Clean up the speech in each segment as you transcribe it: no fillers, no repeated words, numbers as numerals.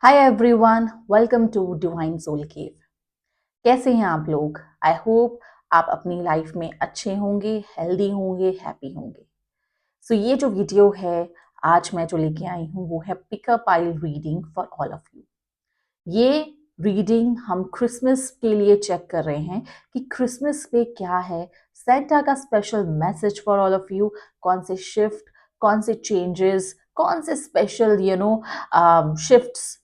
Hi everyone, welcome to divine soul cave. कैसे हैं आप लोग? आई होप आप अपनी लाइफ में अच्छे होंगे, हेल्दी होंगे, हैप्पी होंगे। सो ये जो वीडियो है आज मैं जो लेके आई हूँ वो है pickup pile reading for all of you. ये रीडिंग हम क्रिसमस के लिए चेक कर रहे हैं कि क्रिसमस पे क्या है, सेंटा का special message for all of you. कौन से शिफ्ट, कौन से चेंजेस, कौन से special shifts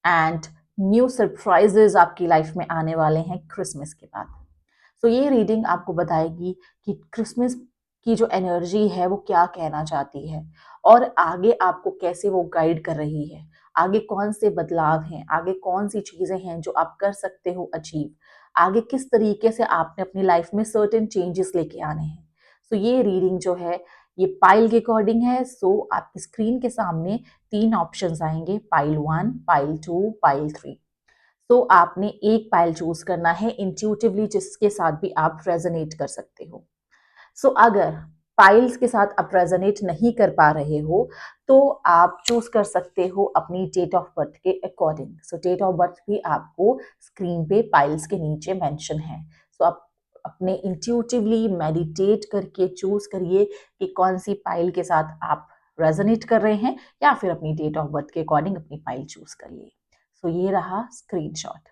and new surprises आपकी लाइफ में आने वाले हैं क्रिसमस के बाद। तो ये रीडिंग आपको बताएगी कि क्रिसमस की जो एनर्जी है वो क्या कहना चाहती है और आगे आपको कैसे वो गाइड कर रही है। आगे कौन से बदलाव हैं, आगे कौन सी चीजें हैं जो आप कर सकते हो अचीव, आगे किस तरीके से आपने अपनी लाइफ में सर्टेन चेंजेस लेके आने हैं। सो ये रीडिंग जो है ये पाइल के अकॉर्डिंग है। सो आपकी स्क्रीन के सामने तीन ऑप्शंस आएंगे, पाइल 1, पाइल 2, पाइल 3। तो आपने एक पाइल चूज करना है इंट्यूटिवली, जिसके साथ भी आप रेजोनेट कर सकते हो। सो अगर पाइल्स के साथ आप रेजोनेट नहीं कर पा रहे हो तो आप चूज कर सकते हो अपनी डेट ऑफ बर्थ के according. So date of birth भी आपको स्क्रीन पे पाइल्स के नीचे मेंशन है। सो आप अपने इंट्यूटिवली मेडिटेट करके चूज करिए कि कौन सी पाइल के साथ आप रेजोनेट कर रहे हैं, या फिर अपनी डेट ऑफ बर्थ के अकॉर्डिंग अपनी पाइल चूज करिए। सो ये रहा screenshot.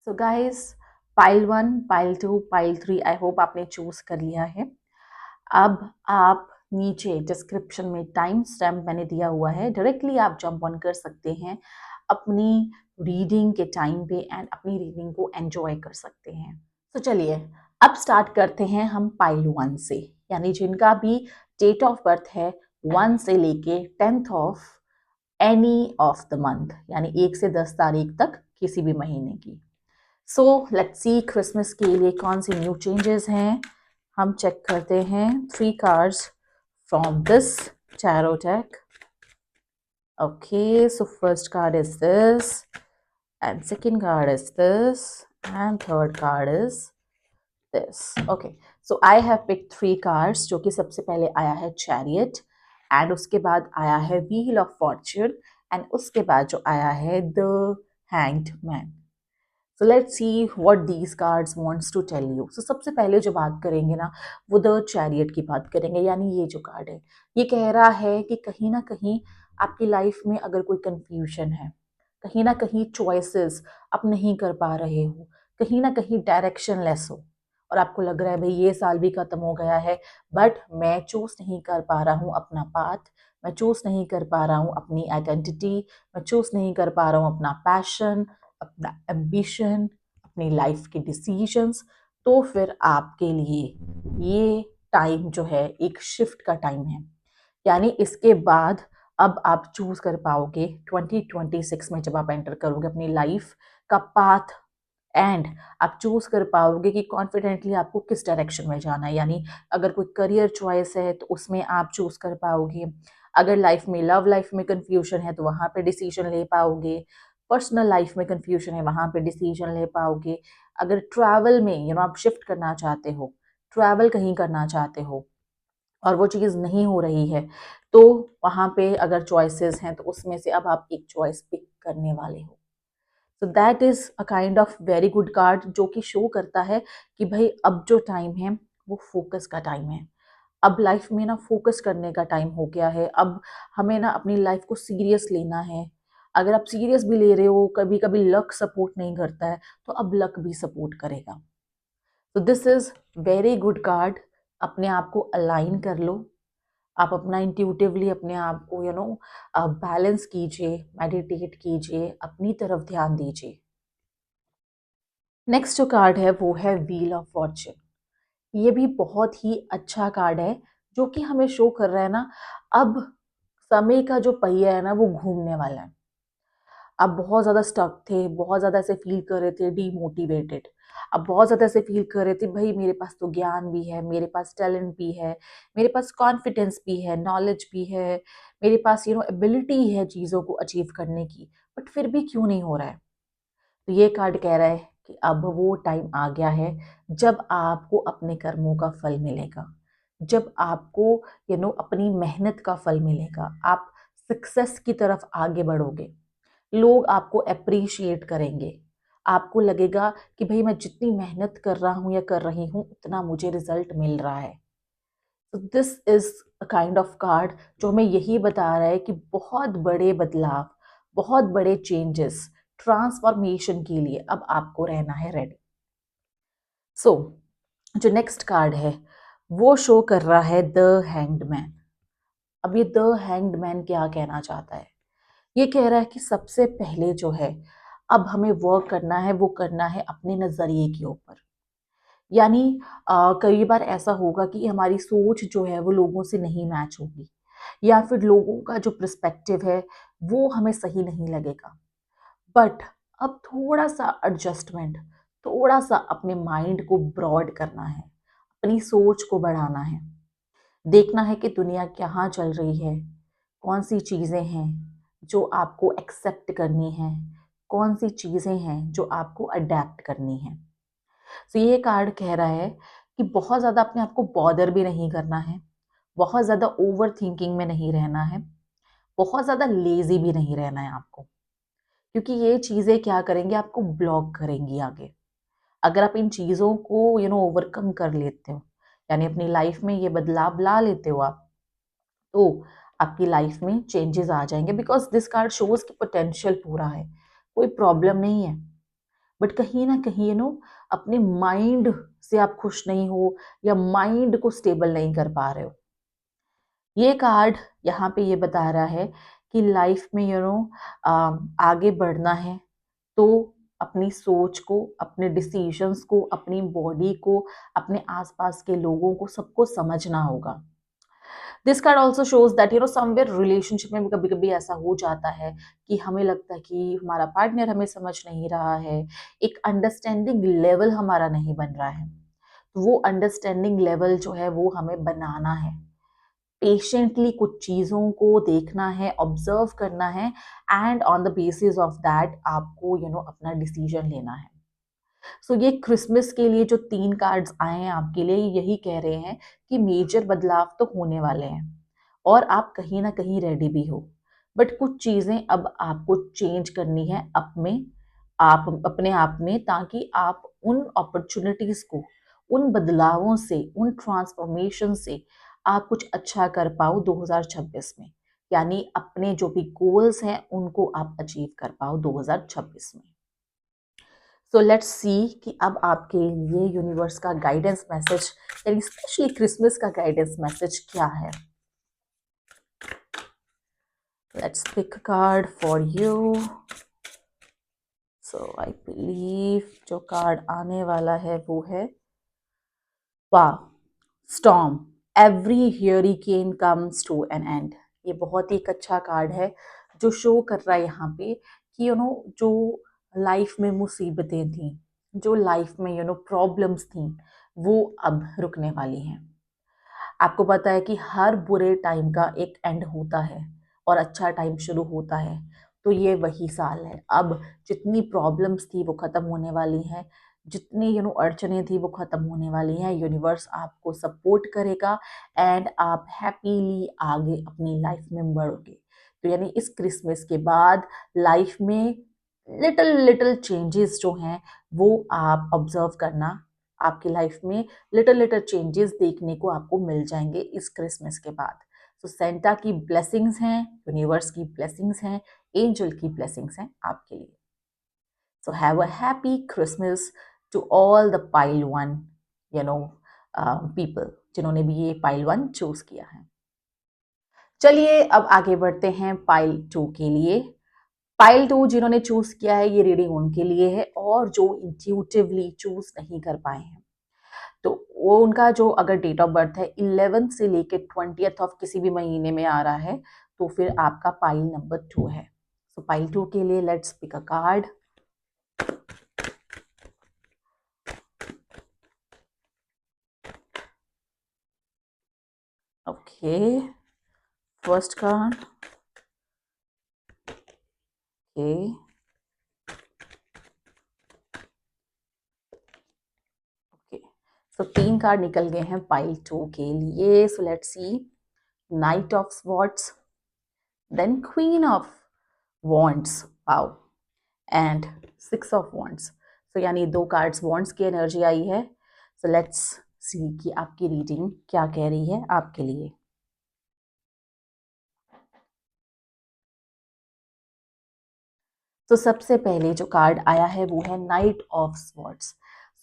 So guys, pile 1, pile 2, pile 3 I hope आपने चूज कर लिया है। अब आप नीचे डिस्क्रिप्शन में टाइम स्टैम्प मैंने दिया हुआ है, डायरेक्टली आप जंप ऑन कर सकते हैं अपनी रीडिंग के टाइम पे एंड अपनी रीडिंग को एंजॉय कर सकते हैं। तो चलिए अब स्टार्ट करते हैं हम पाइल 1 से, यानी जिनका भी डेट ऑफ बर्थ है 1 से लेके 10th of any of the month, यानी 1 से 10 तारीख तक किसी भी महीने की। सो लेट्स सी क्रिसमस के लिए कौन सी न्यू चेंजेस हैं। हम चेक करते हैं 3 cards from this tarot deck. Okay, so first card is this, and second card is this, and third card is this. Okay, so I have picked 3 cards, जो कि सबसे पहले आया है Chariot, and उसके बाद आया है Wheel of Fortune, and उसके बाद जो आया है The Hanged Man. So let's see what these cards wants to tell you. So सबसे पहले जो बात करेंगे ना वो द चैरियट की बात करेंगे, यानी ये जो कार्ड है ये कह रहा है कि कहीं ना कहीं आपकी लाइफ में अगर कोई कंफ्यूजन है, कहीं ना कहीं चॉइसेस आप नहीं कर पा रहे हो, कहीं ना कहीं डायरेक्शन लेस हो और आपको लग रहा है भाई ये साल भी खत्म हो गया है बट मैं चूज नहीं कर पा रहा हूँ अपना पाथ, मैं चूज नहीं कर पा रहा हूँ अपनी आइडेंटिटी, मैं चूज नहीं कर पा रहा हूँ अपना पैशन, अपना एम्बिशन, अपनी लाइफ के डिसीजंस। तो फिर आपके लिए ये टाइम जो है एक शिफ्ट का टाइम है, यानी इसके बाद अब आप चूज कर पाओगे 2026 में जब आप एंटर करोगे अपनी लाइफ का पाथ, एंड आप चूज कर पाओगे कि कॉन्फिडेंटली आपको किस डायरेक्शन में जाना है। यानी अगर कोई करियर चॉइस है तो उसमें आप चूज कर पाओगे, अगर लाइफ में लव लाइफ में कंफ्यूजन है तो वहां पे डिसीजन ले पाओगे, पर्सनल लाइफ में कंफ्यूजन है वहां पे डिसीजन ले पाओगे, अगर ट्रैवल में आप शिफ्ट करना चाहते हो, ट्रैवल कहीं करना चाहते हो और वो चीज़ नहीं हो रही है तो वहां पे अगर चॉइसेस हैं तो उसमें से अब आप एक चॉइस पिक करने वाले हो। तो that is a kind of very good card जो कि शो करता है कि भाई अब जो टाइम है वो फोकस का टाइम है। अब लाइफ में ना फोकस करने का टाइम हो गया है। अब हमें ना अपनी लाइफ को सीरियस लेना है। अगर आप सीरियस भी ले रहे हो, कभी कभी लक सपोर्ट नहीं करता है तो अब लक भी सपोर्ट करेगा। तो this is very good card. अपने आप को अलाइन कर लो, आप अपना इंट्यूटिवली अपने आप को बैलेंस कीजिए, मेडिटेट कीजिए, अपनी तरफ ध्यान दीजिए। नेक्स्ट जो कार्ड है वो है व्हील ऑफ फॉर्च्यून। ये भी बहुत ही अच्छा कार्ड है जो कि हमें शो कर रहा है ना अब समय का जो पहिया है ना वो घूमने वाला है। आप बहुत ज़्यादा स्टक थे, बहुत ज़्यादा ऐसे फील कर रहे थे डीमोटिवेटेड। आप बहुत ज़्यादा ऐसे फील कर रहे थे भई मेरे पास तो ज्ञान भी है, मेरे पास टैलेंट भी है, मेरे पास कॉन्फिडेंस भी है, नॉलेज भी है, मेरे पास एबिलिटी है चीज़ों को अचीव करने की, बट फिर भी क्यों नहीं हो रहा है? तो ये कार्ड कह रहा है कि अब वो टाइम आ गया है जब आपको अपने कर्मों का फल मिलेगा, जब आपको अपनी मेहनत का फल मिलेगा, आप सक्सेस की तरफ आगे बढ़ोगे, लोग आपको अप्रिशिएट करेंगे, आपको लगेगा कि भाई मैं जितनी मेहनत कर रहा हूँ या कर रही हूँ उतना मुझे रिजल्ट मिल रहा है। तो this is a kind of card जो हमें यही बता रहा है कि बहुत बड़े बदलाव, बहुत बड़े चेंजेस, ट्रांसफॉर्मेशन के लिए अब आपको रहना है रेडी। सो जो नेक्स्ट कार्ड है वो शो कर रहा है द हैंग्ड मैन। अब ये द हैंग्ड मैन क्या कहना चाहता है? ये कह रहा है कि सबसे पहले जो है अब हमें वर्क करना है, वो करना है अपने नजरिए के ऊपर। यानी कई बार ऐसा होगा कि हमारी सोच जो है वो लोगों से नहीं मैच होगी, या फिर लोगों का जो पर्सपेक्टिव है वो हमें सही नहीं लगेगा। बट अब थोड़ा सा एडजस्टमेंट, थोड़ा सा अपने माइंड को ब्रॉड करना है, अपनी सोच को बढ़ाना है, देखना है कि दुनिया कहाँ चल रही है, कौन सी चीज़ें हैं जो आपको एक्सेप्ट करनी है, कौन सी चीज़ें हैं जो आपको अडेप्ट करनी है। तो ये कार्ड कह रहा है कि बहुत ज़्यादा अपने आप को बॉदर भी नहीं करना है, बहुत ज़्यादा ओवर थिंकिंग में नहीं रहना है, बहुत ज़्यादा लेजी भी नहीं रहना है आपको, क्योंकि ये चीज़ें क्या करेंगे, आपको ब्लॉक करेंगी आगे। अगर आप इन चीज़ों को ओवरकम कर लेते हो, यानी अपनी लाइफ में ये बदलाव ला लेते हो आप, तो आपकी लाइफ में चेंजेस आ जाएंगे। बिकॉज दिस कार्ड शोज कि पोटेंशियल पूरा है, कोई प्रॉब्लम नहीं है, बट कहीं ना कहीं अपने माइंड से आप खुश नहीं हो, या माइंड को स्टेबल नहीं कर पा रहे हो। ये कार्ड यहाँ पे ये बता रहा है कि लाइफ में आगे बढ़ना है तो अपनी सोच को, अपने डिसीजंस को, अपनी बॉडी को, अपने आसपास के लोगों को, सबको समझना होगा। This card also shows that somewhere relationship में कभी कभी ऐसा हो जाता है कि हमें लगता है कि हमारा पार्टनर हमें समझ नहीं रहा है, एक अंडरस्टैंडिंग लेवल हमारा नहीं बन रहा है। तो वो अंडरस्टैंडिंग लेवल जो है वो हमें बनाना है, पेशेंटली कुछ चीज़ों को देखना है, ऑब्जर्व करना है, and on the basis of that आपको अपना डिसीजन लेना है। सो ये क्रिसमस के लिए जो 3 कार्ड्स आए हैं आपके लिए, यही कह रहे हैं कि मेजर बदलाव तो होने वाले हैं और आप कहीं ना कहीं रेडी भी हो, बट कुछ चीज़ें अब आपको चेंज करनी है आप अपने आप में, ताकि आप उन अपॉर्चुनिटीज को, उन बदलावों से, उन ट्रांसफॉर्मेशन से आप कुछ अच्छा कर पाओ 2026 में। यानी अपने जो भी गोल्स हैं उनको आप अचीव कर पाओ 2026 में। सो लेट्स सी कि अब आपके लिए यूनिवर्स का गाइडेंस मैसेज, यानी स्पेशली क्रिसमस का गाइडेंस मैसेज क्या है। Let's pick card for you. So I believe जो कार्ड आने वाला है वो है वाह, storm, every hurricane comes to an end. ये बहुत ही एक अच्छा कार्ड है जो शो कर रहा है यहाँ पे कि जो लाइफ में मुसीबतें थी, जो लाइफ में प्रॉब्लम्स थी, वो अब रुकने वाली हैं। आपको पता है कि हर बुरे टाइम का एक एंड होता है और अच्छा टाइम शुरू होता है। तो ये वही साल है, अब जितनी प्रॉब्लम्स थी वो खत्म होने वाली हैं, जितनी अड़चने थी वो खत्म होने वाली हैं। यूनिवर्स आपको सपोर्ट करेगा एंड आप हैप्पीली आगे अपनी लाइफ में बढ़ोगे। तो यानी इस क्रिसमस के बाद लाइफ में लिटिल लिटिल चेंजेस जो हैं वो आप ऑब्जर्व करना, आपकी लाइफ में लिटिल लिटिल चेंजेस देखने को आपको मिल जाएंगे इस क्रिसमस के बाद। तो सेंटा की ब्लेसिंग्स हैं, यूनिवर्स की ब्लेसिंग्स हैं, एंजल की ब्लेसिंग्स हैं आपके लिए। So have a happy Christmas to all the pile one people जिन्होंने भी ये पाइल वन चूज किया है। चलिए अब आगे बढ़ते हैं पाइल टू के लिए। पाइल टू जिन्होंने चूज किया है, ये रीडिंग उनके लिए है, और जो इंट्यूटिवली चूज नहीं कर पाए हैं, तो वो उनका जो अगर डेट ऑफ बर्थ है 11 से लेके 20th ऑफ किसी भी महीने में आ रहा है, तो फिर आपका पाइल नंबर 2 है। सो पाइल 2 के लिए let's pick a card. Okay, first card. Okay, okay, so 3 card निकल गए हैं पाइल 2 के लिए. So let's see. Knight of swords, then queen of wands, wow, and 6 of wands. So यानी 2 कार्ड्स वॉन्ड्स की एनर्जी आई है. सो लेट्स सी कि आपकी रीडिंग क्या कह रही है आपके लिए. तो सबसे पहले जो कार्ड आया है वो है नाइट ऑफ स्वॉर्ड्स.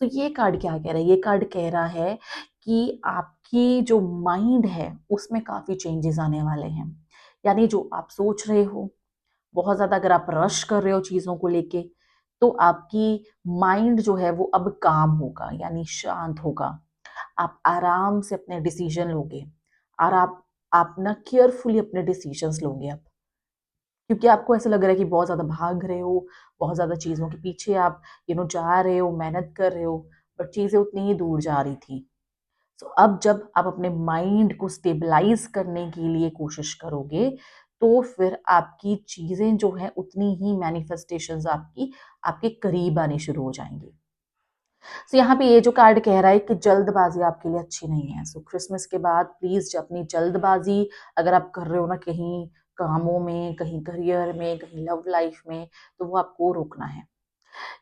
तो ये कार्ड क्या कह रहा है? ये कार्ड कह रहा है कि आपकी जो माइंड है उसमें काफी चेंजेस आने वाले हैं. यानी जो आप सोच रहे हो बहुत ज्यादा, अगर आप रश कर रहे हो चीजों को लेके, तो आपकी माइंड जो है वो अब काम होगा, यानी शांत होगा. आप आराम से अपने डिसीजन लोगे और आप ना केयरफुली अपने डिसीजंस लोगे अब, क्योंकि आपको ऐसा लग रहा है कि बहुत ज्यादा भाग रहे हो, बहुत ज्यादा चीजों के पीछे आप जा रहे हो, मेहनत कर रहे हो, बट चीजें उतनी ही दूर जा रही थी. तो अब जब आप अपने माइंड को स्टेबलाइज करने के लिए कोशिश करोगे, तो फिर आपकी चीजें जो है उतनी ही मैनिफेस्टेशंस आपकी आपके करीब आने शुरू हो जाएंगी. तो यहाँ पे ये जो कार्ड कह रहा है कि जल्दबाजी आपके लिए अच्छी नहीं है. सो क्रिसमस के बाद प्लीज अपनी जल्दबाजी अगर आप कर रहे हो ना, कहीं कामों में, कहीं करियर में, कहीं लव लाइफ में, तो वो आपको रोकना है.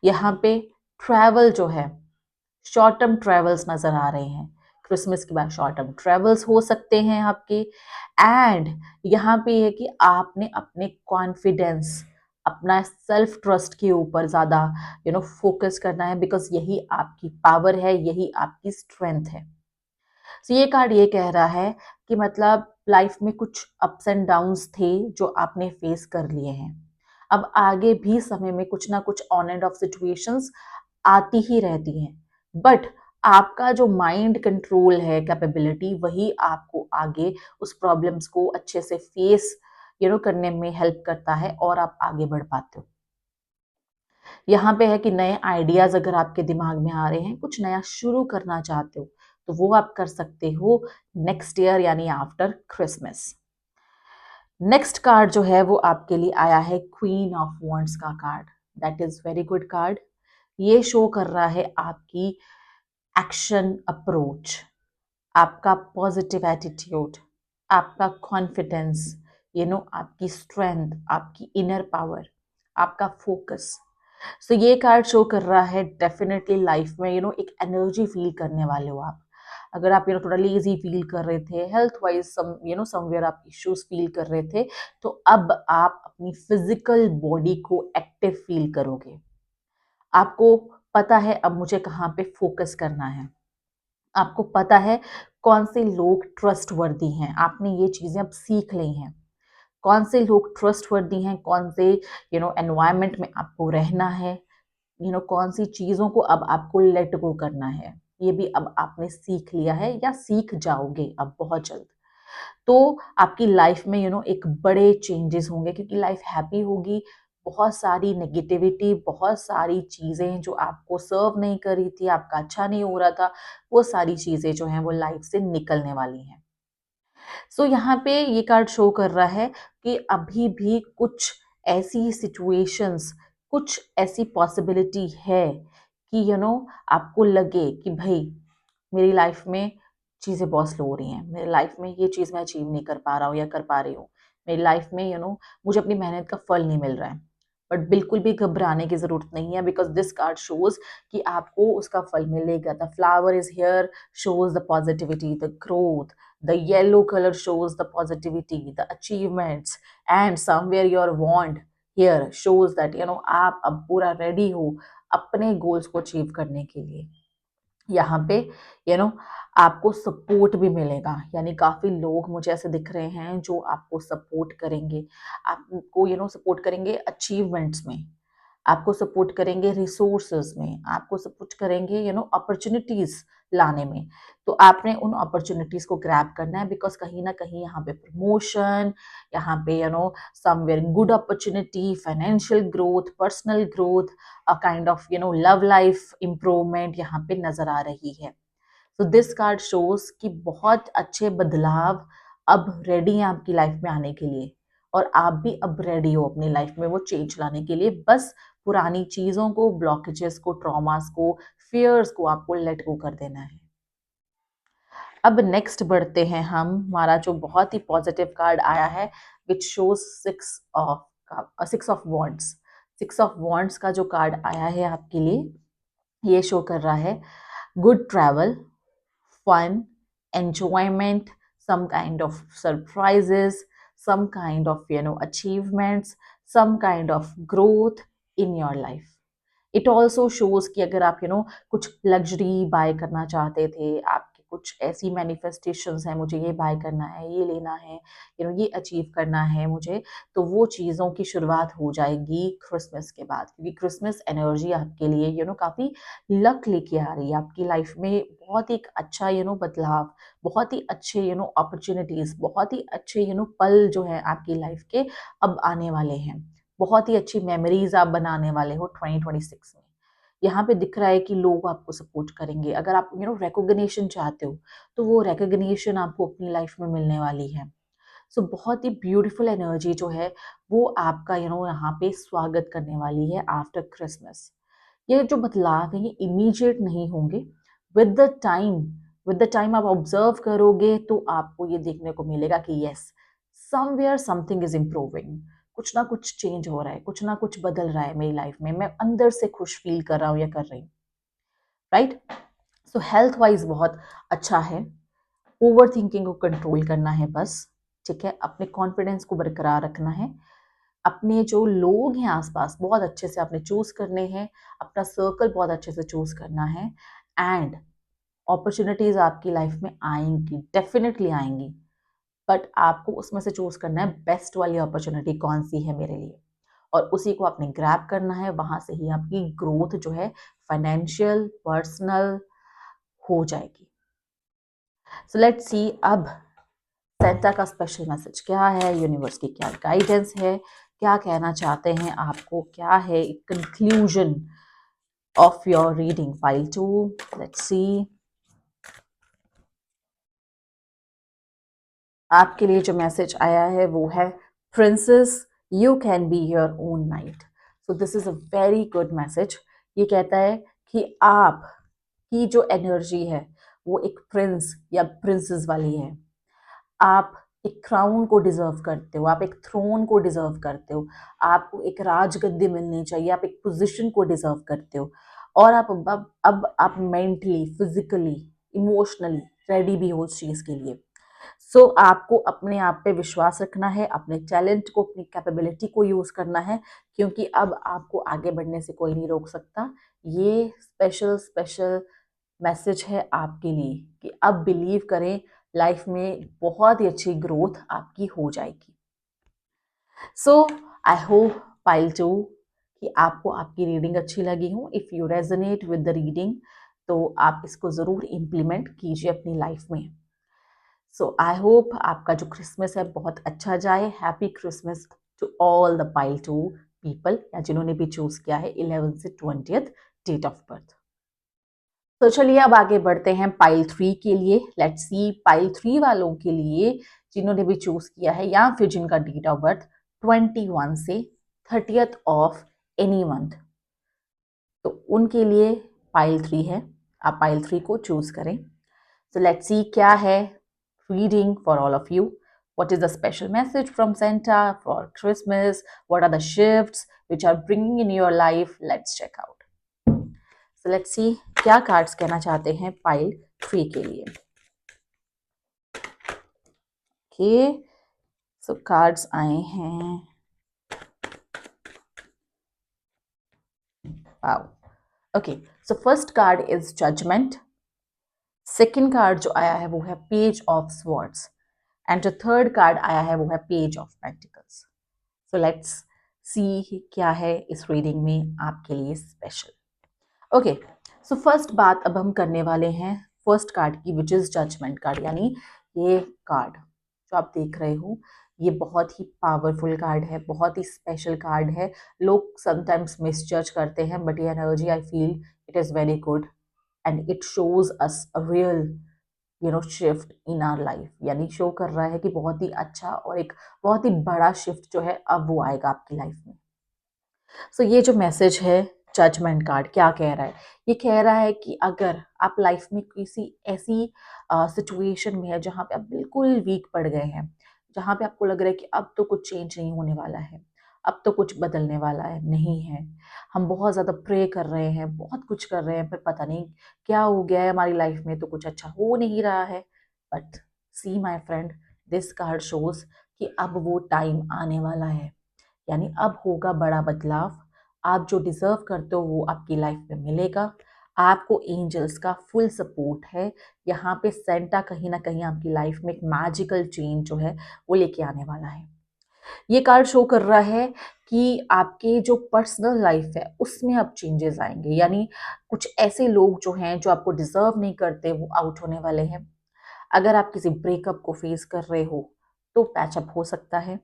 यहाँ पे ट्रैवल जो है, शॉर्ट टर्म ट्रैवल्स नजर आ रहे हैं. क्रिसमस के बाद शॉर्ट टर्म ट्रैवल्स हो सकते हैं आपके. एंड यहाँ पे है कि आपने अपने कॉन्फिडेंस, अपना सेल्फ ट्रस्ट के ऊपर ज्यादा फोकस करना है, बिकॉज यही आपकी पावर है, यही आपकी स्ट्रेंथ है. तो ये कार्ड ये कह रहा है कि मतलब लाइफ में कुछ अप्स एंड डाउन्स थे जो आपने फेस कर लिए हैं. अब आगे भी समय में कुछ ना कुछ ऑन एंड ऑफ सिचुएशंस आती ही रहती हैं, बट आपका जो माइंड कंट्रोल है, कैपेबिलिटी, वही आपको आगे उस प्रॉब्लम्स को अच्छे से फेस करने में हेल्प करता है और आप आगे बढ़ पाते हो. यहाँ पे है कि नए आइडियाज अगर आपके दिमाग में आ रहे हैं, कुछ नया शुरू करना चाहते हो, तो वो आप कर सकते हो नेक्स्ट ईयर, यानी आफ्टर क्रिसमस. नेक्स्ट कार्ड जो है वो आपके लिए आया है क्वीन ऑफ वॉन्ड्स का card. That is very good card. ये शो कर रहा है आपकी एक्शन अप्रोच, आपका पॉजिटिव एटीट्यूड, आपका कॉन्फिडेंस, आपकी स्ट्रेंथ, आपकी इनर पावर, आपका फोकस. सो ये कार्ड शो कर रहा है डेफिनेटली लाइफ में एक एनर्जी फील करने वाले हो आप. अगर आप थोड़ा लेजी फील कर रहे थे, हेल्थ वाइज समवेयर आप इश्यूज फील कर रहे थे, तो अब आप अपनी फिजिकल बॉडी को एक्टिव फील करोगे. आपको पता है अब मुझे कहाँ पे फोकस करना है. आपको पता है कौन से लोग ट्रस्ट वर्दी हैं. आपने ये चीजें अब सीख ली हैं. कौन से लोग ट्रस्ट वर्दी हैं, कौन से एनवायरमेंट में आपको रहना है, कौन सी चीजों को अब आपको लेट गो करना है, ये भी अब आपने सीख लिया है या सीख जाओगे अब बहुत जल्द. तो आपकी लाइफ में एक बड़े चेंजेस होंगे, क्योंकि लाइफ हैप्पी होगी. बहुत सारी नेगेटिविटी, बहुत सारी चीजें जो आपको सर्व नहीं कर रही थी, आपका अच्छा नहीं हो रहा था, वो सारी चीजें जो हैं वो लाइफ से निकलने वाली हैं. सो यहाँ पे ये कार्ड शो कर रहा है कि अभी भी कुछ ऐसी सिचुएशंस, कुछ ऐसी पॉसिबिलिटी है कि आपको लगे कि भाई मेरी लाइफ में चीज़ें बहुत स्लो हो रही हैं, मेरी लाइफ में ये चीज़ मैं अचीव नहीं कर पा रहा हूँ या कर पा रही हूँ, मेरी लाइफ में मुझे अपनी मेहनत का फल नहीं मिल रहा है. बट बिल्कुल भी घबराने की जरूरत नहीं है, बिकॉज दिस कार्ड शोज कि आपको उसका फल मिलेगा. The flower is here shows the positivity, the growth. The yellow color shows the positivity, the achievements, and somewhere your wand here shows that आप अब पूरा रेडी हो अपने गोल्स को अचीव करने के लिए. यहाँ पे यू नो आपको सपोर्ट भी मिलेगा, यानी काफी लोग मुझे ऐसे दिख रहे हैं जो आपको सपोर्ट करेंगे, आपको सपोर्ट करेंगे अचीवमेंट्स में, आपको सपोर्ट करेंगे रिसोर्सेज में, आपको सपोर्ट करेंगे अपॉर्चुनिटीज लाने में। तो आपने उन अपॉर्चुनिटीज को ग्रैब करना है, बिकॉज कहीं ना कहीं यहाँ पे प्रमोशन, यहाँ पे somewhere good opportunity, financial growth, personal growth, a kind of love life improvement यहाँ पे नजर आ रही है। तो दिस कार्ड शोज कि बहुत अच्छे बदलाव अब रेडी हैं आपकी लाइफ में आने के लिए, और आप भी अब रेडी हो अपनी लाइफ में वो चेंज लाने के लिए। बस पुरानी चीजों को, ब्लॉकेजेस को, ट्रॉमास को, फियर्स को आपको लेट गो कर देना है। अब नेक्स्ट बढ़ते हैं हम, हमारा जो बहुत ही पॉजिटिव कार्ड आया है which shows six of wands. Six of wands का जो कार्ड आया है आपके लिए, ये शो कर रहा है good travel, fun, enjoyment, some kind of surprises, some kind of achievements, some kind of growth in your life. It also shows कि अगर आप कुछ लग्जरी बाय करना चाहते थे, आपके कुछ ऐसी मैनिफेस्टेशंस हैं, मुझे ये बाय करना है, ये लेना है, ये अचीव करना है मुझे, तो वो चीज़ों की शुरुआत हो जाएगी क्रिसमस के बाद, क्योंकि क्रिसमस एनर्जी आपके लिए काफ़ी लक लेके आ रही है आपकी लाइफ में। बहुत ही एक अच्छा बदलाव, बहुत ही अच्छे अपॉर्चुनिटीज, बहुत ही अच्छे पल जो है आपकी लाइफ के अब आने वाले हैं। बहुत ही अच्छी मेमोरीज आप बनाने वाले हो 2026 में। यहाँ पे दिख रहा है कि लोग आपको सपोर्ट करेंगे। अगर आप रिकॉग्निशन चाहते हो, तो वो रिकॉग्निशन आपको अपनी लाइफ में मिलने वाली है। सो बहुत ही ब्यूटीफुल एनर्जी जो है वो आपका यहाँ पे स्वागत करने वाली है आफ्टर क्रिसमस। ये जो बदलाव है ये इमीडिएट नहीं होंगे, with the time, with the time आप ऑब्जर्व करोगे तो आपको ये देखने को मिलेगा कि yes, somewhere something is improving. कुछ ना कुछ चेंज हो रहा है, कुछ ना कुछ बदल रहा है मेरी लाइफ में, मैं अंदर से खुश फील कर रहा हूँ या कर रही हूँ, राइट। सो हेल्थ वाइज बहुत अच्छा है। ओवर थिंकिंग को कंट्रोल करना है बस, ठीक है। अपने कॉन्फिडेंस को बरकरार रखना है। अपने जो लोग हैं आसपास बहुत अच्छे से आपने चूज करने हैं, अपना सर्कल बहुत अच्छे से चूज करना है। एंड अपॉर्चुनिटीज आपकी लाइफ में आएंगी, डेफिनेटली आएंगी, बट आपको उसमें से चूज करना है बेस्ट वाली अपॉर्चुनिटी कौन सी है मेरे लिए, और उसी को आपने ग्रैब करना है। वहां से ही आपकी ग्रोथ जो है फाइनेंशियल, पर्सनल हो जाएगी। सो लेट्स सी अब सेंटा का स्पेशल मैसेज क्या है, यूनिवर्स की क्या गाइडेंस है, क्या कहना चाहते हैं आपको, क्या है conclusion of your reading file 2। Let's see. आपके लिए जो मैसेज आया है वो है princess, you can be your own night. So this is a very good message. ये कहता है कि आप की जो एनर्जी है वो एक प्रिंस या प्रिंसेस वाली है। आप एक क्राउन को डिजर्व करते हो, आप एक थ्रोन को डिजर्व करते हो, आपको एक राजगद्दी मिलनी चाहिए, आप एक पोजीशन को डिजर्व करते हो, और आप अब आप मेंटली, फिजिकली, इमोशनली रेडी भी हो उस चीज के लिए। सो आपको अपने आप पे विश्वास रखना है, अपने टैलेंट को, अपनी कैपेबिलिटी को यूज करना है, क्योंकि अब आपको आगे बढ़ने से कोई नहीं रोक सकता। ये स्पेशल स्पेशल मैसेज है आपके लिए कि अब बिलीव करें, लाइफ में बहुत ही अच्छी ग्रोथ आपकी हो जाएगी। सो आई होप पाइल 2 कि आपको आपकी रीडिंग अच्छी लगी हो। If you resonate with the reading तो आप इसको जरूर इम्प्लीमेंट कीजिए अपनी लाइफ में। सो आई होप आपका जो क्रिसमस है बहुत अच्छा जाए। Happy Christmas to all the pile 2 people, या जिन्होंने भी चूज किया है 11 से 20 डेट ऑफ बर्थ। तो चलिए अब आगे बढ़ते हैं पाइल 3 के लिए। लेट्स सी पाइल 3 वालों के लिए जिन्होंने भी चूज किया है या फिर जिनका डेट ऑफ बर्थ 21 से 30th ऑफ एनी मंथ, तो उनके लिए पाइल 3 है। आप पाइल 3 को चूज करें। सो लेट्स सी क्या है reading for all of you. What is the special message from Santa for Christmas? What are the shifts which are bringing in your life? Let's check out. So let's see क्या cards कहना चाहते हैं pile 3 के लिए। Okay, सो cards आए हैं। Wow, okay, so first card is judgement. Second card जो आया है वो है पेज ऑफ स्वॉर्ड्स, एंड जो थर्ड कार्ड आया है वो है page of pentacles. So let's see क्या है इस रीडिंग में आपके लिए स्पेशल। ओके, सो फर्स्ट बात अब हम करने वाले हैं फर्स्ट कार्ड की, विच इज जजमेंट कार्ड। यानी ये कार्ड जो आप देख रहे हो ये बहुत ही पावरफुल कार्ड है, बहुत ही स्पेशल कार्ड है। लोग समटाइम्स मिसजज करते हैं बट ये energy I feel it is very good and it shows us a real shift in our life. यानी शो कर रहा है कि बहुत ही अच्छा और एक बहुत ही बड़ा शिफ्ट जो है अब वो आएगा आपकी लाइफ में। सो ये जो मैसेज है जजमेंट कार्ड क्या कह रहा है, ये कह रहा है कि अगर आप लाइफ में किसी ऐसी सिचुएशन में है जहाँ पे आप बिल्कुल वीक पड़ गए हैं, जहाँ पे आपको लग रहा है कि अब तो कुछ चेंज नहीं होने वाला है, अब तो कुछ बदलने वाला है नहीं है, हम बहुत ज़्यादा प्रे कर रहे हैं, बहुत कुछ कर रहे हैं, पर पता नहीं क्या हो गया है हमारी लाइफ में, तो कुछ अच्छा हो नहीं रहा है। But see my friend, this card shows कि अब वो टाइम आने वाला है। यानी अब होगा बड़ा बदलाव। आप जो डिजर्व करते हो वो आपकी लाइफ में मिलेगा। आपको एंजल्स का फुल सपोर्ट है। यहाँ पे सेंटा कहीं ना कहीं आपकी लाइफ में एक मैजिकल चेंज जो है वो लेके आने वाला है। ये कार्ड शो कर रहा है कि आपके जो पर्सनल लाइफ है उसमें अब चेंजेस आएंगे। यानी कुछ ऐसे लोग जो हैं जो आपको डिजर्व नहीं करते वो आउट होने वाले हैं। अगर आप किसी ब्रेकअप को फेस कर रहे हो तो पैचअप हो सकता है।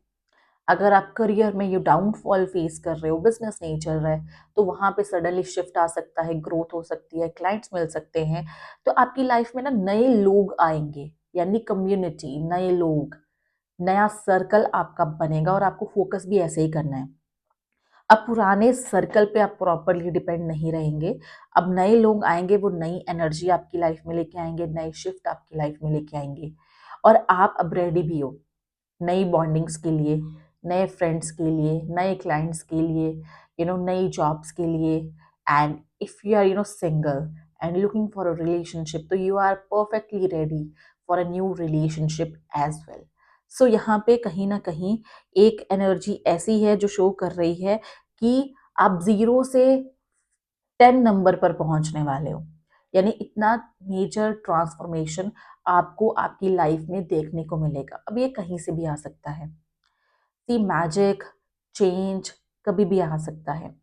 अगर आप करियर में ये डाउनफॉल फेस कर रहे हो, बिजनेस नहीं चल रहा है, तो वहां पे सडनली शिफ्ट आ सकता है, ग्रोथ हो सकती है, क्लाइंट्स मिल सकते हैं। तो आपकी लाइफ में ना नए लोग आएंगे, यानी कम्युनिटी, नए लोग, नया सर्कल आपका बनेगा और आपको फोकस भी ऐसे ही करना है। अब पुराने सर्कल पे आप प्रॉपरली डिपेंड नहीं रहेंगे। अब नए लोग आएंगे, वो नई एनर्जी आपकी लाइफ में लेके आएंगे, नए शिफ्ट आपकी लाइफ में लेके आएंगे। और आप अब रेडी भी हो नई बॉन्डिंग्स के लिए, नए फ्रेंड्स के लिए, नए क्लाइंट्स के लिए, नई जॉब्स के लिए। And if you are single and looking for a relationship, तो you are perfectly ready for a new relationship as well. So यहाँ पे कहीं ना कहीं एक एनर्जी ऐसी है जो शो कर रही है कि आप 0 से 10 नंबर पर पहुंचने वाले हो। यानी इतना मेजर ट्रांसफॉर्मेशन आपको आपकी लाइफ में देखने को मिलेगा। अब ये कहीं से भी आ सकता है। सी मैजिक चेंज कभी भी आ सकता है।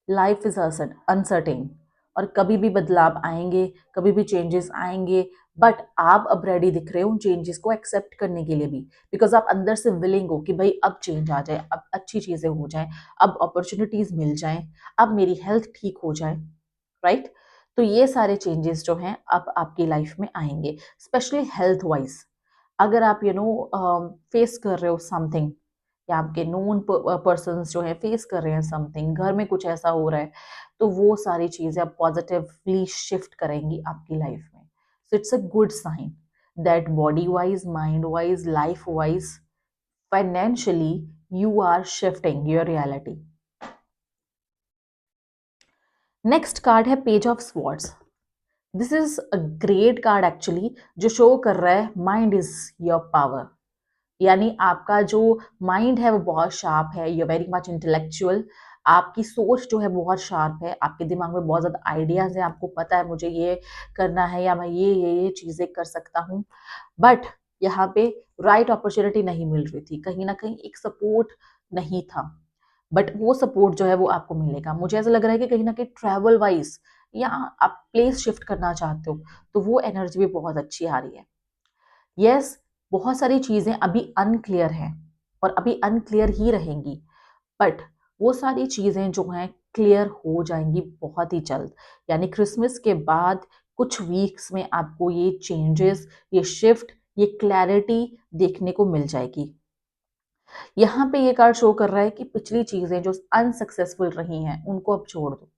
लाइफ इज अनसर्टेन और कभी भी बदलाव आएंगे, कभी भी चेंजेस आएंगे। बट आप अब रेडी दिख रहे हो उन चेंजेस को एक्सेप्ट करने के लिए भी, बिकॉज आप अंदर से विलिंग हो कि भाई अब चेंज आ जाए, अब अच्छी चीजें हो जाएं, अब अपॉर्चुनिटीज मिल जाएं, अब मेरी हेल्थ ठीक हो जाए, राइट। तो ये सारे चेंजेस जो हैं अब आपकी लाइफ में आएंगे, स्पेशली हेल्थ वाइज। अगर आप फेस कर रहे हो समथिंग, या आपके नोन पर्सन्स जो है फेस कर रहे हैं समथिंग, घर में कुछ ऐसा हो रहा है, तो वो सारी चीजें अब पॉजिटिवली शिफ्ट करेंगी आपकी लाइफ में। So it's a good sign that body wise, mind wise, life wise, financially you are shifting your reality. Next card है page of swords. This is a great card actually, जो show कर रहा है mind is your power. यानी आपका जो mind है वो बहुत शार्प है, यू वेरी मच इंटेलेक्चुअल। आपकी सोच जो है बहुत शार्प है, आपके दिमाग में बहुत ज़्यादा आइडियाज़ हैं, आपको पता है मुझे ये करना है या मैं ये चीज़ें कर सकता हूँ। बट यहाँ पे राइट अपॉर्चुनिटी नहीं मिल रही थी, कहीं ना कहीं एक सपोर्ट नहीं था। बट वो सपोर्ट जो है वो आपको मिलेगा। मुझे ऐसा लग रहा है कि कहीं ना कहीं ट्रैवल वाइज या आप प्लेस शिफ्ट करना चाहते हो, तो वो एनर्जी भी बहुत अच्छी आ रही है। यस, बहुत सारी चीजें अभी अनक्लियर हैं और अभी अनक्लियर ही रहेंगी, बट वो सारी चीजें जो हैं क्लियर हो जाएंगी बहुत ही जल्द। यानी क्रिसमस के बाद कुछ वीक्स में आपको ये चेंजेस, ये शिफ्ट, ये क्लैरिटी देखने को मिल जाएगी। यहाँ पे ये कार्ड शो कर रहा है कि पिछली चीजें जो अनसक्सेसफुल रही हैं उनको अब छोड़ दो,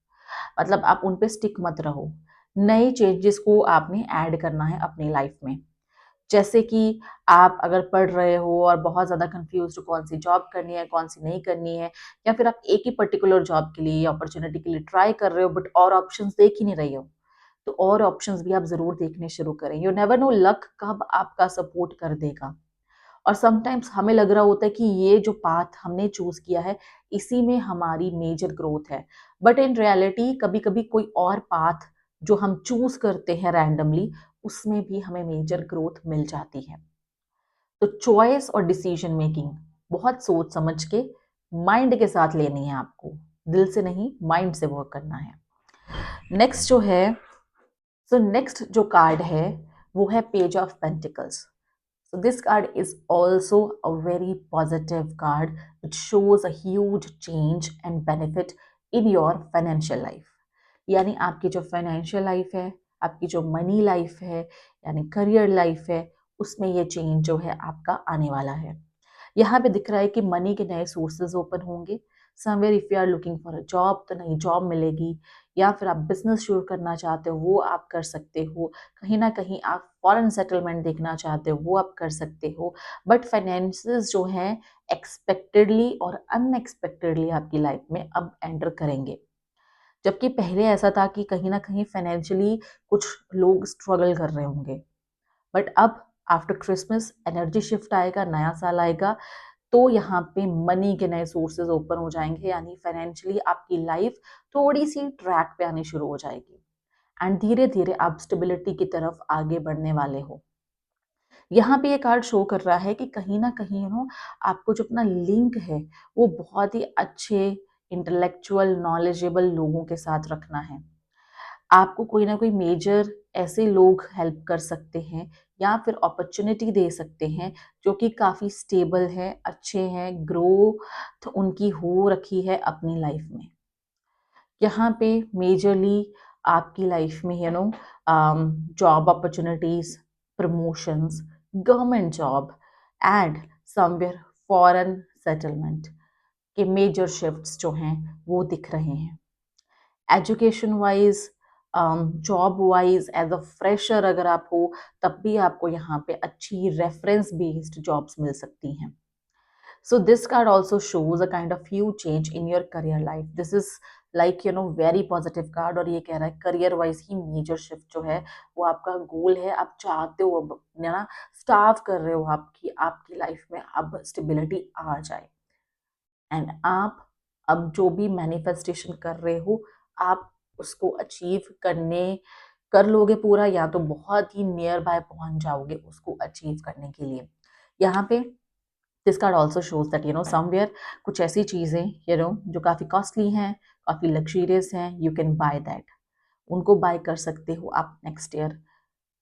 मतलब आप उन पे स्टिक मत रहो। नए चेंजेस को आपने ऐड करना है अपनी लाइफ में। जैसे कि आप अगर पढ़ रहे हो और बहुत ज़्यादा कंफ्यूज हो कौन सी जॉब करनी है, कौन सी नहीं करनी है, या फिर आप एक ही पर्टिकुलर जॉब के लिए या अपॉर्चुनिटी के लिए ट्राई कर रहे हो बट और ऑप्शंस देख ही नहीं रहे हो, तो और ऑप्शंस भी आप ज़रूर देखने शुरू करें। यू नेवर नो लक कब आपका सपोर्ट कर देगा। और समटाइम्स हमें लग रहा होता है कि ये जो पाथ हमने चूज किया है इसी में हमारी मेजर ग्रोथ है, बट इन रियलिटी कभी कभी कोई और पाथ जो हम चूज करते हैं रैंडमली, उसमें भी हमें मेजर ग्रोथ मिल जाती है। तो चॉइस और डिसीजन मेकिंग बहुत सोच समझ के माइंड के साथ लेनी है आपको, दिल से नहीं, माइंड से वर्क करना है। नेक्स्ट जो है, नेक्स्ट जो कार्ड है वो है page of pentacles. So this card is also a very positive card which shows a huge change and benefit in your financial life. यानी आपकी जो फाइनेंशियल लाइफ है, आपकी जो मनी लाइफ है, यानी करियर लाइफ है, उसमें ये चेंज जो है आपका आने वाला है। यहाँ पे दिख रहा है कि मनी के नए सोर्सेज ओपन होंगे। Somewhere if you are looking for a job तो नई जॉब मिलेगी, या फिर आप बिजनेस शुरू करना चाहते हो वो आप कर सकते हो। कहीं ना कहीं आप फॉरेन सेटलमेंट देखना चाहते हो वो आप कर सकते हो। बट फाइनेंसेस जो हैं एक्सपेक्टेडली और अनएक्सपेक्टेडली आपकी लाइफ में अब एंटर करेंगे। जबकि पहले ऐसा था कि कहीं ना कहीं फाइनेंशियली कुछ लोग स्ट्रगल कर रहे होंगे, बट अब आफ्टर क्रिसमस एनर्जी शिफ्ट आएगा, नया साल आएगा, तो यहाँ पे मनी के नए सोर्सेज ओपन हो जाएंगे, यानी फाइनेंशियली आपकी लाइफ थोड़ी सी ट्रैक पे आनी शुरू हो जाएगी एंड धीरे धीरे आप स्टेबिलिटी की तरफ आगे बढ़ने वाले हो। यहाँ पे ये कार्ड शो कर रहा है कि कहीं ना कहीं आपको जो अपना लिंक है वो बहुत ही अच्छे इंटेलेक्चुअल नॉलेजेबल लोगों के साथ रखना है। आपको कोई ना कोई मेजर ऐसे लोग हेल्प कर सकते हैं या फिर अपॉर्चुनिटी दे सकते हैं जो कि काफ़ी स्टेबल हैं, अच्छे हैं, ग्रोथ उनकी हो रखी है अपनी लाइफ में। यहाँ पे मेजरली आपकी लाइफ में job opportunities, promotions, government job and somewhere foreign settlement के मेजर शिफ्ट्स जो हैं वो दिख रहे हैं। Education wise, job wise as a fresher अगर आप हो तब भी आपको यहाँ पे अच्छी रेफरेंस बेस्ड जॉब्स मिल सकती हैं। So this card also shows a kind of huge change in your career life. This is like very positive card, और ये कह रहा है करियर वाइज ही मेजर शिफ्ट जो है वो आपका गोल है, आप चाहते हो, अब ना स्टार्व कर रहे हो आपकी आपकी लाइफ में अब स्टेबिलिटी आ जाए एंड आप अब जो भी मैनिफेस्टेशन कर रहे हो आप उसको अचीव कर लोगे पूरा, या तो बहुत ही नियर बाय पहुंच जाओगे उसको अचीव करने के लिए। यहाँ पे this card also shows that somewhere कुछ ऐसी चीज़ें जो काफ़ी कॉस्टली हैं, काफ़ी लग्जरियस हैं, यू कैन बाय दैट, उनको बाय कर सकते हो आप नेक्स्ट ईयर।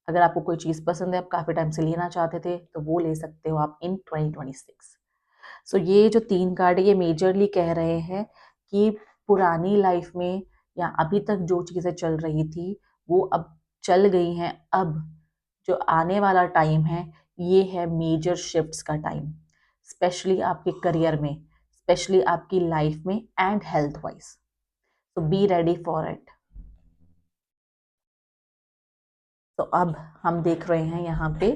अगर आपको कोई चीज़ पसंद है, आप काफ़ी टाइम से लेना चाहते थे, तो वो ले सकते हो आप इन 2026। सो ये जो 3 कार्ड है ये मेजरली कह रहे हैं कि पुरानी लाइफ में या अभी तक जो चीज़ें चल रही थी वो अब चल गई हैं। अब जो आने वाला टाइम है ये है मेजर शिफ्ट्स का टाइम, स्पेशली आपके करियर में, स्पेशली आपकी लाइफ में and health wise. So be ready for it. तो अब हम देख रहे हैं यहाँ पे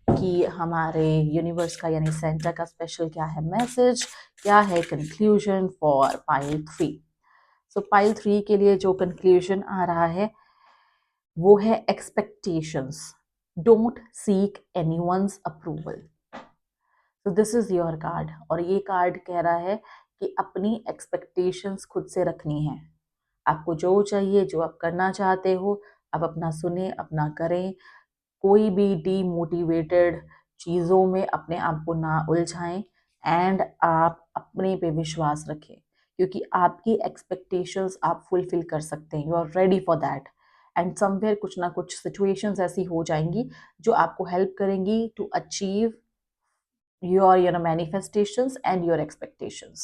कि हमारे यूनिवर्स का यानी सेंटर का स्पेशल क्या है मैसेज, क्या है conclusion for pile 3। So pile 3 के लिए जो कंक्लूजन आ रहा है वो है expectations, don't seek anyone's approval. तो दिस इज योर कार्ड, और ये कार्ड कह रहा है कि अपनी एक्सपेक्टेशंस खुद से रखनी है। आपको जो चाहिए, जो आप करना चाहते हो, आप अपना सुने, अपना करें। कोई भी डीमोटिवेटेड चीज़ों में अपने आप को ना उलझाएं एंड आप अपने पे विश्वास रखें, क्योंकि आपकी एक्सपेक्टेशंस आप फुलफिल कर सकते हैं। You are ready for that and somewhere कुछ ना कुछ सिचुएशंस ऐसी हो जाएंगी जो आपको हेल्प करेंगी to achieve your manifestations and your expectations।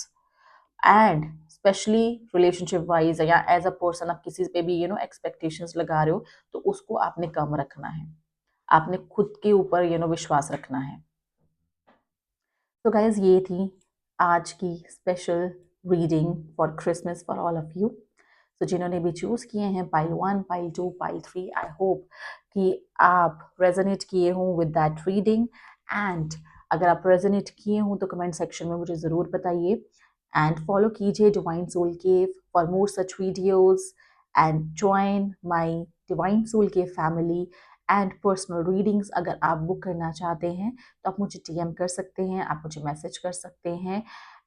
And specially relationship wise या एज अ पर्सन आप किसी पे भी एक्सपेक्टेशंस लगा रहे हो तो उसको आपने कम रखना है, आपने खुद के ऊपर विश्वास रखना है। तो गाइज ये थी आज की special reading for Christmas for all of you. तो जिन्होंने भी चूज़ किए हैं pile 1, pile 2, pile 3, I hope कि आप रेजोनेट किए हों विद दैट रीडिंग। एंड अगर आप रेजोनेट किए हों तो कमेंट सेक्शन में मुझे ज़रूर बताइए एंड फॉलो कीजिए divine soul cave for more such videos and join my divine soul cave family and personal readings. अगर आप बुक करना चाहते हैं तो आप मुझे DM कर सकते हैं, आप मुझे मैसेज कर सकते हैं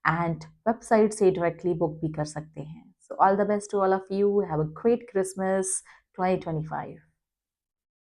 एंड वेबसाइट से डायरेक्टली बुक भी कर सकते हैं। So all the best to all of you. Have a great Christmas 2025.